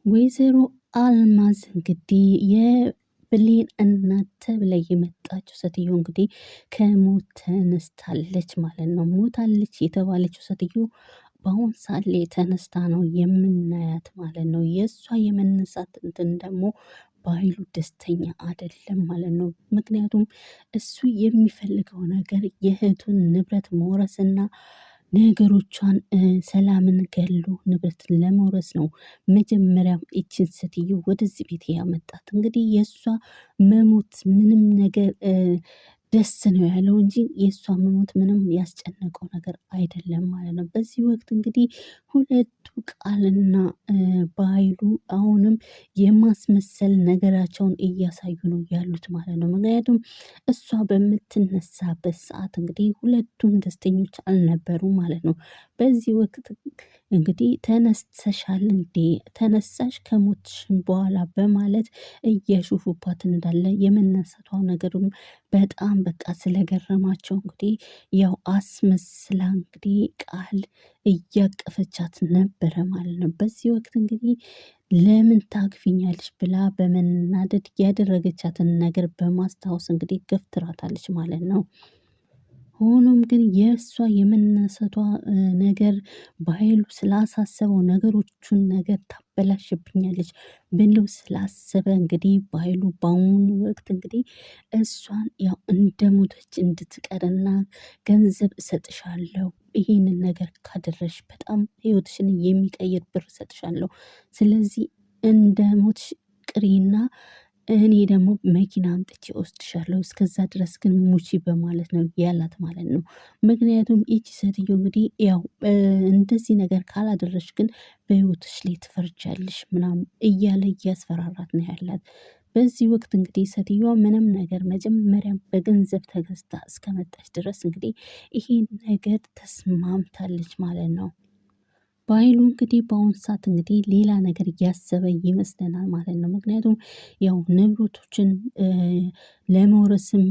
ወይዘሮ አልማዝ እንግዲህ የብሌን እናት ተብላ የመጣችው ሴትዮ እንግዲህ ከሞት ተነስታለች ማለት ነው። ሞታለች የተባለችው ሴትዮ በአሁን ሰዓት ላይ ተነስታ ነው የምናያት ማለት ነው። የእሷ የመነሳት እንትን ደግሞ በኃይሉ ደስተኛ አይደለም ማለት ነው። ምክንያቱም እሱ የሚፈልገው ነገር የእህቱን ንብረት መውረስና ነገሮቿን ሰላምን ገሎ ንብረት ለመውረስ ነው። መጀመሪያም ይችን ሴትዮ ወደዚህ ቤት ያመጣት እንግዲህ የእሷ መሞት ምንም ነገር ደስ ነው ያለው እንጂ የእሷ መሞት ምንም ያስጨነቀው ነገር አይደለም ማለት ነው። በዚህ ወቅት እንግዲህ ሁለቱ ቃልና በኃይሉ አሁንም የማስመሰል ነገራቸውን እያሳዩ ነው ያሉት ማለት ነው። ምክንያቱም እሷ በምትነሳበት ሰዓት እንግዲህ ሁለቱም ደስተኞች አልነበሩ ማለት ነው። በዚህ ወቅት እንግዲህ ተነስተሻል እንዴ ተነሳሽ ከሞትሽም በኋላ በማለት እየሹፉባት እንዳለ የመነሳቷ ነገርም በጣም በቃ ስለገረማቸው እንግዲህ ያው አስመስላ እንግዲህ ቃል እያቀፈቻት ነበረ ማለት ነው። በዚህ ወቅት እንግዲህ ለምን ታቅፊኛለሽ ብላ በመናደድ ያደረገቻትን ነገር በማስታወስ እንግዲህ ገፍትራታለች ማለት ነው። ሆኖም ግን የእሷ የመነሳቷ ነገር በኃይሉ ስላሳሰበው ነገሮቹን ነገር ታበላሽብኛለች ብሎ ስላሰበ እንግዲህ በኃይሉ በአሁኑ ወቅት እንግዲህ እሷን ያው እንደሞተች እንድትቀርና ገንዘብ እሰጥሻለሁ ይሄንን ነገር ካደረሽ በጣም ህይወትሽን የሚቀይር ብር እሰጥሻለሁ። ስለዚህ እንደ ሞትሽ ቅሪና እኔ ደግሞ መኪና አምጥቼ እወስድሻለሁ እስከዛ ድረስ ግን ሙቺ በማለት ነው ያላት ማለት ነው። ምክንያቱም ይቺ ሴትዮ እንግዲህ ያው እንደዚህ ነገር ካላደረሽ ግን በህይወትሽ ላይ ትፈርጃለሽ ምናምን እያለ እያስፈራራት ነው ያላት። በዚህ ወቅት እንግዲህ ሴትዮዋ ምንም ነገር መጀመሪያም በገንዘብ ተገዝታ እስከመጣች ድረስ እንግዲህ ይሄን ነገር ተስማምታለች ማለት ነው። በኃይሉ እንግዲህ በአሁን ሰዓት እንግዲህ ሌላ ነገር እያሰበ ይመስለናል ማለት ነው። ምክንያቱም ያው ንብረቶችን ለመውረስም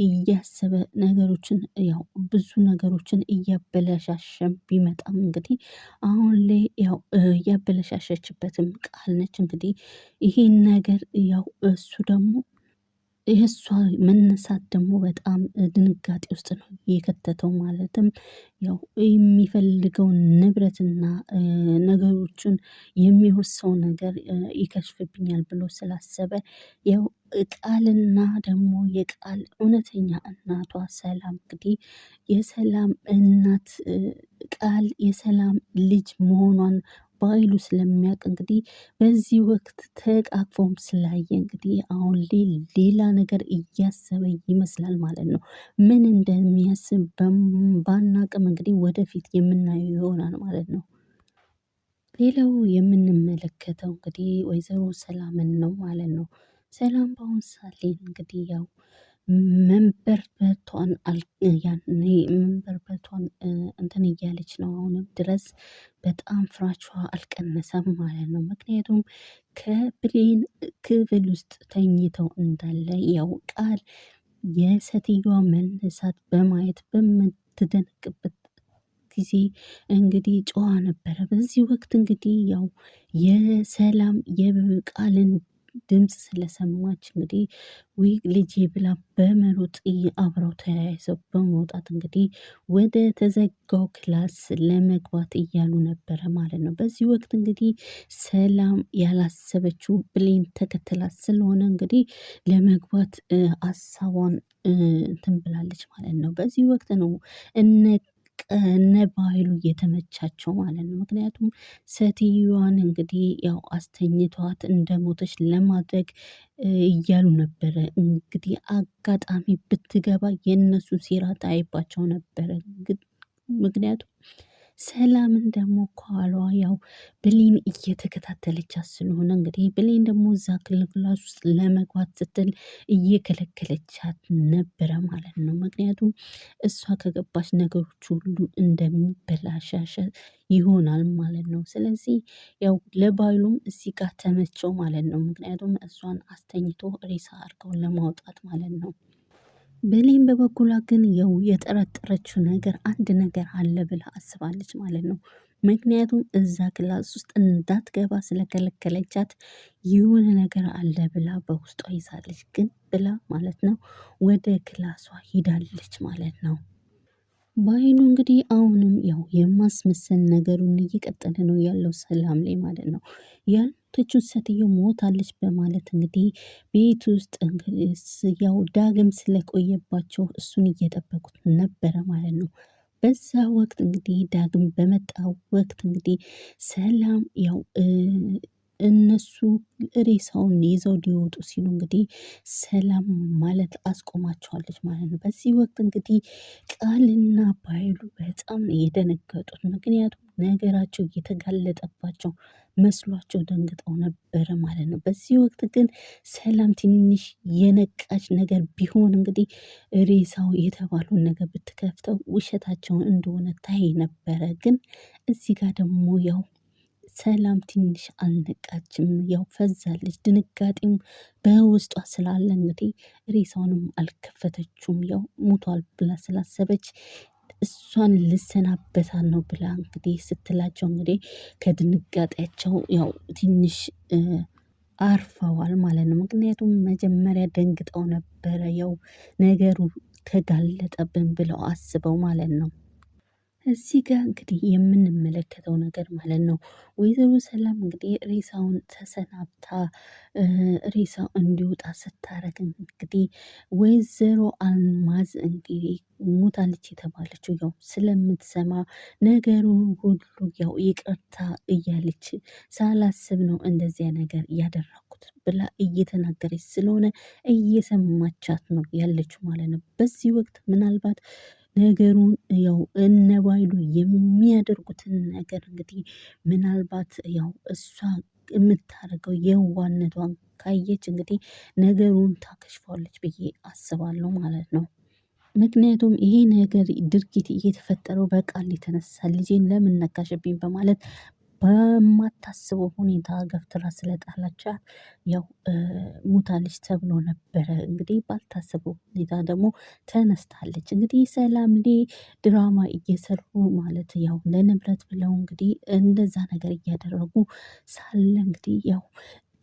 እያሰበ ነገሮችን ያው ብዙ ነገሮችን እያበለሻሸም ቢመጣም እንግዲህ አሁን ላይ ያው እያበለሻሸችበትም ቃል ነች እንግዲህ ይሄን ነገር ያው እሱ ደግሞ የእሷ መነሳት ደግሞ በጣም ድንጋጤ ውስጥ ነው የከተተው። ማለትም ያው የሚፈልገውን ንብረትና ነገሮችን የሚወርሰው ነገር ይከሽፍብኛል ብሎ ስላሰበ ያው ቃልና ደግሞ የቃል እውነተኛ እናቷ ሰላም እንግዲህ የሰላም እናት ቃል የሰላም ልጅ መሆኗን በኃይሉ ስለሚያውቅ እንግዲህ በዚህ ወቅት ተቃቅፎም ስላየ እንግዲህ አሁን ሌላ ነገር እያሰበ ይመስላል ማለት ነው። ምን እንደሚያስብ ባናቅም እንግዲህ ወደፊት የምናየው ይሆናል ማለት ነው። ሌላው የምንመለከተው እንግዲህ ወይዘሮ ሰላምን ነው ማለት ነው። ሰላም በአሁን ሰዓት ላይ እንግዲህ ያው መንበርበቷን ያኔ መንበርበቷን እንትን እያለች ነው አሁንም ድረስ በጣም ፍራቿ አልቀነሰም ማለት ነው። ምክንያቱም ከብሌን ክፍል ውስጥ ተኝተው እንዳለ ያው ቃል የሴትዮዋ መነሳት በማየት በምትደነቅበት ጊዜ እንግዲህ ጮኻ ነበረ። በዚህ ወቅት እንግዲህ ያው የሰላም የቃልን ድምፅ ስለሰማች እንግዲህ ውይ ልጄ ብላ በመሮጥ አብረው ተያይዘው በመውጣት እንግዲህ ወደ ተዘጋው ክላስ ለመግባት እያሉ ነበረ ማለት ነው። በዚህ ወቅት እንግዲህ ሰላም ያላሰበችው ብሌን ተከትላት ስለሆነ እንግዲህ ለመግባት ሀሳቧን እንትን ብላለች ማለት ነው። በዚህ ወቅት ነው እነ በኃይሉ የተመቻቸው ማለት ነው። ምክንያቱም ሴትዮዋን እንግዲህ ያው አስተኝቷት እንደሞተች ለማድረግ እያሉ ነበረ። እንግዲህ አጋጣሚ ብትገባ የእነሱ ሴራ ታይባቸው ነበረ። ምክንያቱም ሰላምን ደግሞ ከኋላዋ ያው ብሌን እየተከታተለቻት ስለሆነ እንግዲህ ብሌን ደግሞ እዛ ክላስ ውስጥ ለመግባት ስትል እየከለከለቻት ነበረ ማለት ነው። ምክንያቱም እሷ ከገባች ነገሮች ሁሉ እንደሚበላሻሸ ይሆናል ማለት ነው። ስለዚህ ያው ለባይሉም እዚህ ጋር ተመቸው ማለት ነው። ምክንያቱም እሷን አስተኝቶ ሬሳ አድርገው ለማውጣት ማለት ነው። ብሌን በበኩሏ ግን ያው የጠረጠረችው ነገር አንድ ነገር አለ ብላ አስባለች ማለት ነው። ምክንያቱም እዛ ክላስ ውስጥ እንዳትገባ ስለከለከለቻት የሆነ ነገር አለ ብላ በውስጧ ይዛለች። ግን ብላ ማለት ነው ወደ ክላሷ ሄዳለች ማለት ነው። በኃይሉ እንግዲህ አሁንም ያው የማስመሰል ነገሩን እየቀጠለ ነው ያለው ሰላም ላይ ማለት ነው። ያልሞተችው ሴትዮ ሞታለች በማለት እንግዲህ ቤት ውስጥ ያው ዳግም ስለቆየባቸው እሱን እየጠበቁት ነበረ ማለት ነው። በዛ ወቅት እንግዲህ ዳግም በመጣ ወቅት እንግዲህ ሰላም ያው እነሱ ሬሳውን ይዘው ሊወጡ ሲሉ እንግዲህ ሰላም ማለት አስቆማቸዋለች ማለት ነው። በዚህ ወቅት እንግዲህ ቃልና በኃይሉ በጣም ነው የደነገጡት። ምክንያቱም ነገራቸው እየተጋለጠባቸው መስሏቸው ደንግጠው ነበረ ማለት ነው። በዚህ ወቅት ግን ሰላም ትንሽ የነቃች ነገር ቢሆን እንግዲህ ሬሳው የተባሉን ነገር ብትከፍተው ውሸታቸውን እንደሆነ ታይ ነበረ። ግን እዚህ ጋር ደግሞ ያው ሰላም ትንሽ አልነቃችም፣ ያው ፈዛለች። ድንጋጤም በውስጧ ስላለ እንግዲህ ሬሳውንም አልከፈተችውም። ያው ሙቷል ብላ ስላሰበች እሷን ልሰናበታል ነው ብላ እንግዲህ ስትላቸው እንግዲህ ከድንጋጤያቸው ያው ትንሽ አርፈዋል ማለት ነው። ምክንያቱም መጀመሪያ ደንግጠው ነበረ፣ ያው ነገሩ ተጋለጠብን ብለው አስበው ማለት ነው። እዚህ ጋር እንግዲህ የምንመለከተው ነገር ማለት ነው ወይዘሮ ሰላም እንግዲህ ሬሳውን ተሰናብታ ሬሳው እንዲወጣ ስታረግ እንግዲህ ወይዘሮ አልማዝ እንግዲህ ሞታለች የተባለችው ያው ስለምትሰማ ነገሩ ሁሉ ያው ይቅርታ እያለች ሳላስብ ነው እንደዚያ ነገር ያደረኩት ብላ እየተናገረች ስለሆነ እየሰማቻት ነው ያለችው ማለት ነው። በዚህ ወቅት ምናልባት ነገሩን ያው እነ ባይሉ የሚያደርጉትን ነገር እንግዲህ ምናልባት ያው እሷ የምታደርገው የዋነቷን ካየች እንግዲህ ነገሩን ታከሽፏለች ብዬ አስባለሁ ማለት ነው። ምክንያቱም ይሄ ነገር ድርጊት እየተፈጠረው በቃል የተነሳ ልጄን ለምን ነካሽብኝ በማለት በማታስበው ሁኔታ ገፍትራ ስለጣላቻት ያው ሙታለች ተብሎ ነበረ። እንግዲህ ባልታሰበው ሁኔታ ደግሞ ተነስታለች። እንግዲህ ሰላም ላይ ድራማ እየሰሩ ማለት ያው ለንብረት ብለው እንግዲህ እንደዛ ነገር እያደረጉ ሳለ እንግዲህ ያው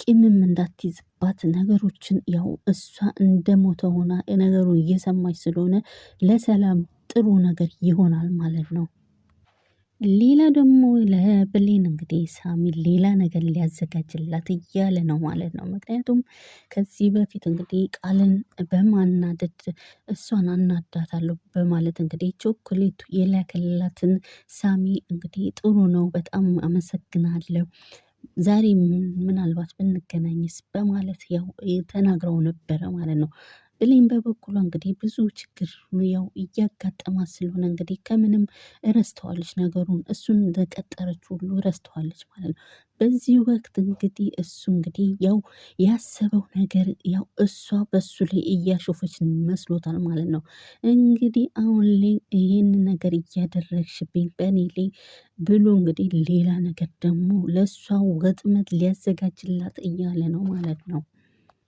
ቂምም እንዳትይዝባት ነገሮችን ያው እሷ እንደሞተ ሆና ነገሩን እየሰማች ስለሆነ ለሰላም ጥሩ ነገር ይሆናል ማለት ነው። ሌላ ደግሞ ለብሌን እንግዲህ ሳሚ ሌላ ነገር ሊያዘጋጅላት እያለ ነው ማለት ነው። ምክንያቱም ከዚህ በፊት እንግዲህ ቃልን በማናደድ እሷን አናዳታለሁ በማለት እንግዲህ ቾኮሌቱ የላከላትን ሳሚ እንግዲህ ጥሩ ነው፣ በጣም አመሰግናለሁ፣ ዛሬ ምናልባት ብንገናኝስ በማለት ያው ተናግረው ነበረ ማለት ነው። ብሌን በበኩሏ እንግዲህ ብዙ ችግር ያው እያጋጠማት ስለሆነ እንግዲህ ከምንም እረስተዋለች ነገሩን፣ እሱን እንደቀጠረች ሁሉ እረስተዋለች ማለት ነው። በዚህ ወቅት እንግዲህ እሱ እንግዲህ ያው ያሰበው ነገር ያው እሷ በሱ ላይ እያሾፈች መስሎታል ማለት ነው። እንግዲህ አሁን ላይ ይህን ነገር እያደረግሽብኝ በእኔ ላይ ብሎ እንግዲህ ሌላ ነገር ደግሞ ለእሷ ወጥመድ ሊያዘጋጅላት እያለ ነው ማለት ነው።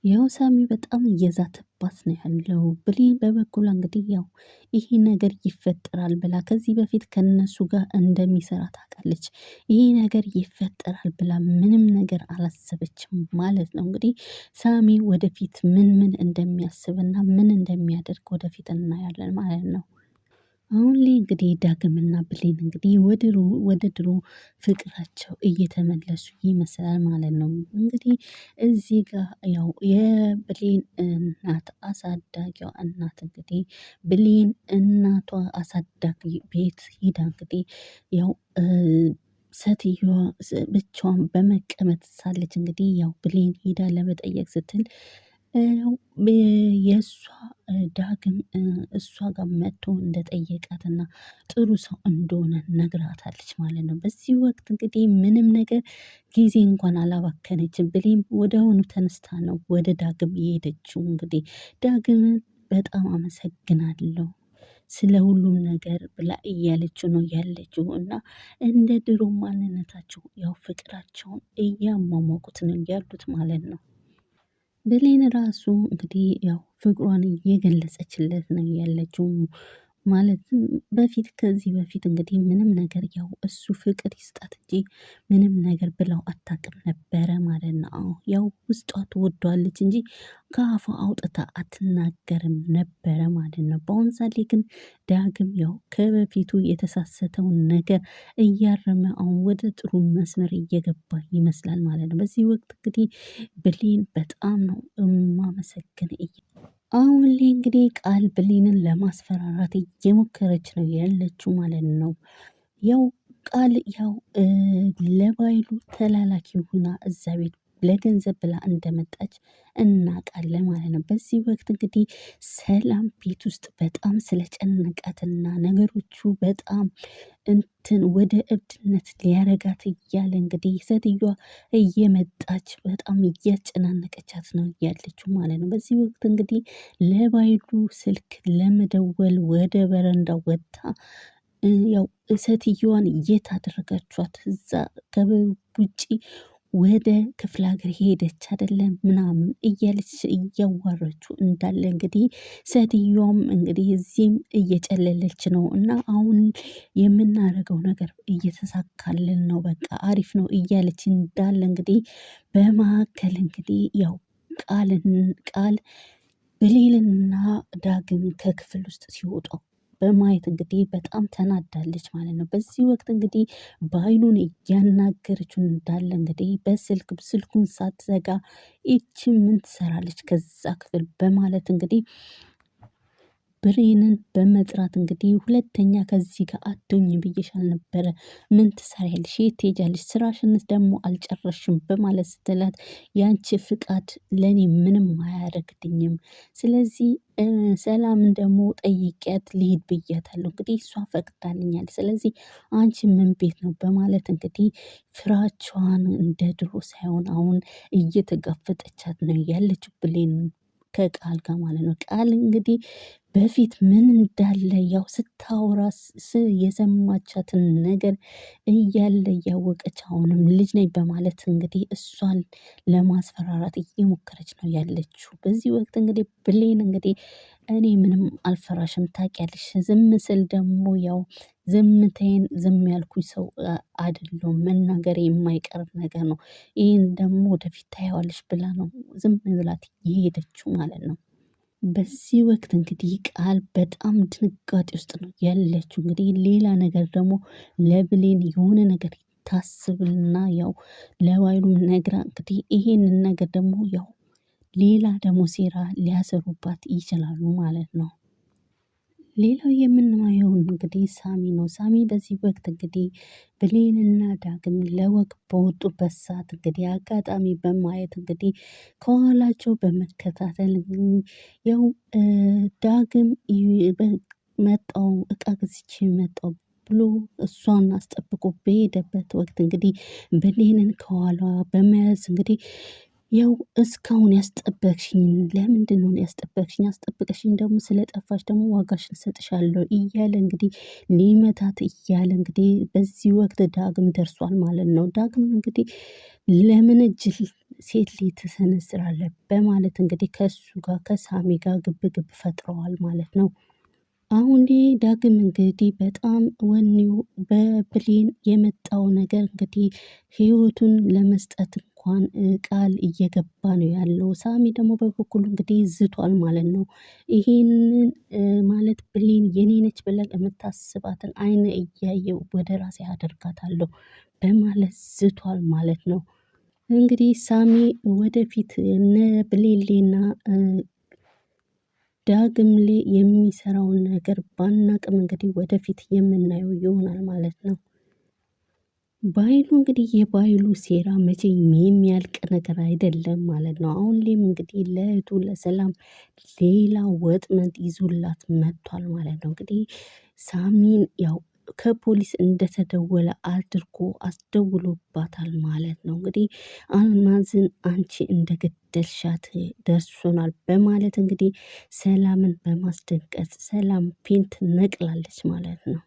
ያው ሳሚ በጣም እየዛተባት ነው ያለው። ብሌን በበኩሏ እንግዲህ ያው ይሄ ነገር ይፈጠራል ብላ ከዚህ በፊት ከነሱ ጋር እንደሚሰራ ታውቃለች። ይሄ ነገር ይፈጠራል ብላ ምንም ነገር አላሰበችም ማለት ነው። እንግዲህ ሳሚ ወደፊት ምን ምን እንደሚያስብና ምን እንደሚያደርግ ወደፊት እናያለን ማለት ነው። አሁን ላይ እንግዲህ ዳግምና ብሌን እንግዲህ ወደ ድሮ ፍቅራቸው እየተመለሱ ይመስላል ማለት ነው። እንግዲህ እዚህ ጋር ያው የብሌን እናት አሳዳጊዋ እናት እንግዲህ ብሌን እናቷ አሳዳጊ ቤት ሂዳ እንግዲህ ያው ሴትዮዋ ብቻዋን በመቀመጥ ሳለች እንግዲህ ያው ብሌን ሂዳ ለመጠየቅ ስትል የእሷ ዳግም እሷ ጋር መጥቶ እንደጠየቃትና ጥሩ ሰው እንደሆነ ነግራታለች ማለት ነው። በዚህ ወቅት እንግዲህ ምንም ነገር ጊዜ እንኳን አላባከነችም። ብሌም ወዲያውኑ ተነስታ ነው ወደ ዳግም የሄደችው። እንግዲህ ዳግምን በጣም አመሰግናለሁ ስለ ሁሉም ነገር ብላ እያለችው ነው ያለችው እና እንደ ድሮ ማንነታቸው ያው ፍቅራቸውን እያሟሟቁት ነው ያሉት ማለት ነው። ብሌን ራሱ እንግዲህ ያው ፍቅሯን እየገለጸችለት ነው ያለችው። ማለትም ከዚህ በፊት እንግዲህ ምንም ነገር ያው እሱ ፍቅር ይስጣት እንጂ ምንም ነገር ብለው አታውቅም ነበረ ማለት ነው። ያው ውስጧ ትወደዋለች እንጂ ከአፏ አውጥታ አትናገርም ነበረ ማለት ነው። በአሁን ሰዓት ላይ ግን ዳግም ያው ከበፊቱ የተሳሳተውን ነገር እያረመ አሁን ወደ ጥሩ መስመር እየገባ ይመስላል ማለት ነው። በዚህ ወቅት እንግዲህ ብሌን በጣም ነው የማመሰግን። አሁን ላይ እንግዲህ ቃል ብሌንን ለማስፈራራት እየሞከረች ነው ያለችው ማለት ነው። ያው ቃል ያው ለባይሉ ተላላኪ ሆና እዛ ቤት ለገንዘብ ብላ እንደመጣች እናውቃለን ማለት ነው። በዚህ ወቅት እንግዲህ ሰላም ቤት ውስጥ በጣም ስለጨነቃትና ነገሮቹ በጣም ወደ እብድነት ሊያረጋት እያለ እንግዲህ ሴትዮዋ እየመጣች በጣም እያጨናነቀቻት ነው ያለችው ማለት ነው። በዚህ ወቅት እንግዲህ ለባይሉ ስልክ ለመደወል ወደ በረንዳ ወጥታ ያው ሴትዮዋን የት አደረጋችኋት? እዛ ከውጪ ወደ ክፍለ ሀገር ሄደች አይደለም ምናምን እያለች እያዋረችው እንዳለ እንግዲህ ሴትዮዋም እንግዲህ እዚህም እየጨለለች ነው እና አሁን የምናደርገው ነገር እየተሳካልን ነው፣ በቃ አሪፍ ነው እያለች እንዳለ እንግዲህ በመካከል እንግዲህ ያው ቃል ብሌንና ዳግም ከክፍል ውስጥ ሲወጡ በማየት እንግዲህ በጣም ተናዳለች ማለት ነው። በዚህ ወቅት እንግዲህ በአይኑን እያናገረችው እንዳለ እንግዲህ ስልኩን ሳትዘጋ ይቺ ምን ትሰራለች ከዛ ክፍል በማለት እንግዲህ ብሌንን በመጥራት እንግዲህ ሁለተኛ ከዚህ ጋር አትሁኝ ብዬሻል ነበረ፣ ምን ትሰሪያለሽ? የት ትሄጃለሽ? ስራሽንስ ደግሞ አልጨረሽም በማለት ስትላት ያንቺ ፍቃድ ለእኔ ምንም አያደርግልኝም፣ ስለዚህ ሰላምን ደግሞ ጠይቂያት ልሂድ ብያታለሁ፣ እንግዲህ እሷ ፈቅዳልኛል፣ ስለዚህ አንቺ ምን ቤት ነው በማለት እንግዲህ ፍራቿን እንደ ድሮ ሳይሆን አሁን እየተጋፈጠቻት ነው ያለችው ብሌን ከቃል ጋር ማለት ነው። ቃል እንግዲህ በፊት ምን እንዳለ ያው ስታወራ የሰማቻትን ነገር እያለ እያወቀች አሁንም ልጅ ነኝ በማለት እንግዲህ እሷን ለማስፈራራት እየሞከረች ነው ያለችው። በዚህ ወቅት እንግዲህ ብሌን እንግዲህ እኔ ምንም አልፈራሽም ታውቂያለሽ፣ ዝም ስል ደግሞ ያው ዝምታዬን ዝም ያልኩኝ ሰው አይደለሁም፣ መናገር የማይቀር ነገር ነው፣ ይህን ደግሞ ወደፊት ታየዋለሽ ብላ ነው ዝም ብላት የሄደችው ማለት ነው። በዚህ ወቅት እንግዲህ ቃል በጣም ድንጋጤ ውስጥ ነው ያለችው። እንግዲህ ሌላ ነገር ደግሞ ለብሌን የሆነ ነገር ታስብና ያው ለባይሉም ነግራ እንግዲህ ይሄንን ነገር ደግሞ ያው ሌላ ደግሞ ሴራ ሊያሰሩባት ይችላሉ ማለት ነው። ሌላው የምናየው እንግዲህ ሳሚ ነው። ሳሚ በዚህ ወቅት እንግዲህ ብሌንና ዳግም ለወግ በወጡበት ሰዓት እንግዲህ አጋጣሚ በማየት እንግዲህ ከኋላቸው በመከታተል ያው ዳግም መጣው እቃ ገዝቼ መጣው ብሎ እሷን አስጠብቆ በሄደበት ወቅት እንግዲህ ብሌንን ከኋላ በመያዝ እንግዲህ ያው እስካሁን ያስጠበቅሽኝ ለምንድን ነው ያስጠበቅሽኝ? አስጠብቀሽኝ ደግሞ ስለጠፋሽ ደግሞ ዋጋሽን እሰጥሻለሁ እያለ እንግዲህ ሊመታት እያለ እንግዲህ በዚህ ወቅት ዳግም ደርሷል ማለት ነው። ዳግም እንግዲህ ለምን እጅ ሴት ልጅ ትሰነዝራለህ በማለት እንግዲህ ከሱ ጋር ከሳሚ ጋር ግብ ፈጥረዋል ማለት ነው። አሁን ዳግም እንግዲህ በጣም ወኔው በብሌን የመጣው ነገር እንግዲህ ህይወቱን ለመስጠት እንኳን ቃል እየገባ ነው ያለው። ሳሚ ደግሞ በበኩሉ እንግዲህ ዝቷል ማለት ነው። ይሄንን ማለት ብሌን የኔ ነች ብለን የምታስባትን አይነ እያየው ወደ ራሴ አደርጋታለሁ በማለት ዝቷል ማለት ነው። እንግዲህ ሳሚ ወደፊት እነ ብሌሌና ዳግም ላይ የሚሰራውን ነገር ባናቅም እንግዲህ ወደፊት የምናየው ይሆናል ማለት ነው። ባይሉ እንግዲህ የባይሉ ሴራ መቼም የሚያልቅ ነገር አይደለም ማለት ነው። አሁን ላይም እንግዲህ ለእህቱ ለሰላም ሌላ ወጥመድ ይዞላት መጥቷል ማለት ነው። እንግዲህ ሳሚን ያው ከፖሊስ እንደተደወለ አድርጎ አስደውሎባታል ማለት ነው። እንግዲህ አልማዝን አንቺ እንደገደልሻት ደርሶናል በማለት እንግዲህ ሰላምን በማስደንቀጽ ሰላም ፌንት ነቅላለች ማለት ነው።